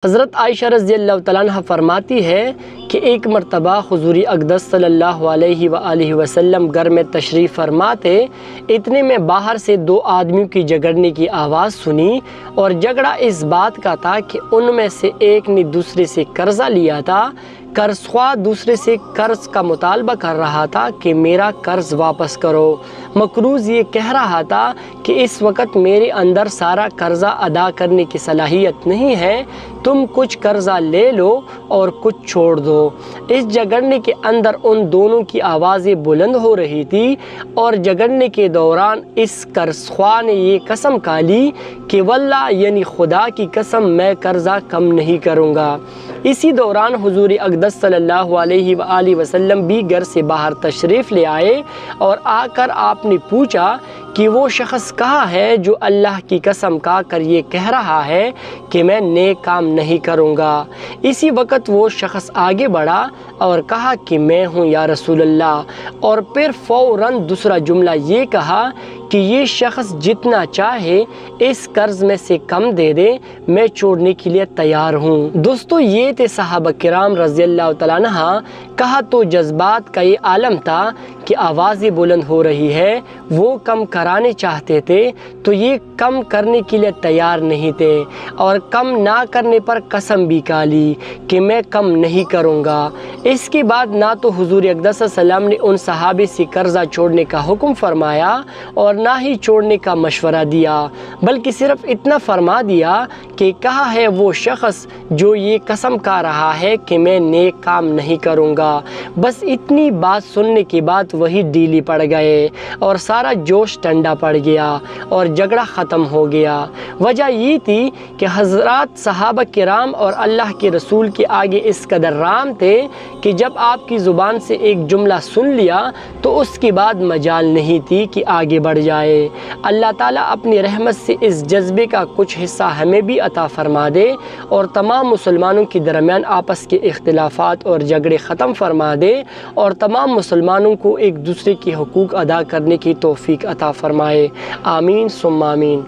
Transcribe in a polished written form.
حضرت عائشہ رضی اللہ تعالیٰ عنہ فرماتی ہے کہ ایک مرتبہ حضور اقدس صلی اللہ علیہ وآلہ وسلم گھر میں تشریف فرما تھے۔ اتنے میں باہر سے دو آدمیوں کی جھگڑنے کی آواز سنی، اور جھگڑا اس بات کا تھا کہ ان میں سے ایک نے دوسرے سے قرضہ لیا تھا۔ قرض خواہ دوسرے سے قرض کا مطالبہ کر رہا تھا کہ میرا قرض واپس کرو۔ مقروض یہ کہہ رہا تھا کہ اس وقت میرے اندر سارا قرضہ ادا کرنے کی صلاحیت نہیں ہے، تم کچھ قرضہ لے لو اور کچھ چھوڑ دو۔ اس جھگڑنے کے اندر ان دونوں کی آوازیں بلند ہو رہی تھی، اور جھگڑنے کے دوران اس قرض خواہ نے یہ قسم کھا لی کہ واللہ یعنی خدا کی قسم میں قرضہ کم نہیں کروں گا۔ اسی دوران حضور اقدس صلی اللہ علیہ وآلہ وسلم بھی گھر سے باہر تشریف لے آئے، اور آ کر آپ نے پوچھا کہ وہ شخص کہاں ہے جو اللہ کی قسم کھا کر یہ کہہ رہا ہے کہ میں نیک کام نہیں کروں گا۔ اسی وقت وہ شخص آگے بڑھا اور کہا کہ میں ہوں یا رسول اللہ، اور پھر فوراً دوسرا جملہ یہ کہا کہ یہ شخص جتنا چاہے اس قرض میں سے کم دے دے، میں چھوڑنے کے لیے تیار ہوں۔ دوستو، یہ تھے صحابہ کرام رضی اللہ تعالیٰ عنہ۔ کہا تو جذبات کا یہ عالم تھا کہ آوازیں بلند ہو رہی ہے، وہ کم کرانے چاہتے تھے تو یہ کم کرنے کے لیے تیار نہیں تھے، اور کم نہ کرنے پر قسم بھی کھا لی کہ میں کم نہیں کروں گا۔ اس کے بعد نہ تو حضور اقدس صلی اللہ علیہ وسلم نے ان صحابی سے قرضہ چھوڑنے کا حکم فرمایا اور نہ ہی چھوڑنے کا مشورہ دیا، بلکہ صرف اتنا فرما دیا کہ کہا ہے وہ شخص جو یہ قسم کھا رہا ہے کہ میں نیک کام نہیں کروں گا۔ بس اتنی بات سننے کے بعد وہی ڈھیلی پڑ گئے، اور سارا جوش ٹھنڈا پڑ گیا اور جھگڑا ختم ہو گیا۔ وجہ یہ تھی کہ حضرات صحابہ کرام اور اللہ کے رسول کے آگے اس قدر رام تھے کہ جب آپ کی زبان سے ایک جملہ سن لیا تو اس کے بعد مجال نہیں تھی کہ آگے بڑھ جائے۔ اللہ تعالیٰ اپنی رحمت سے اس جذبے کا کچھ حصہ ہمیں بھی عطا فرما دے، اور تمام مسلمانوں کے درمیان آپس کے اختلافات اور جھگڑے ختم فرما دے، اور تمام مسلمانوں کو ایک دوسرے کے حقوق ادا کرنے کی توفیق عطا فرمائے۔ آمین ثم آمین۔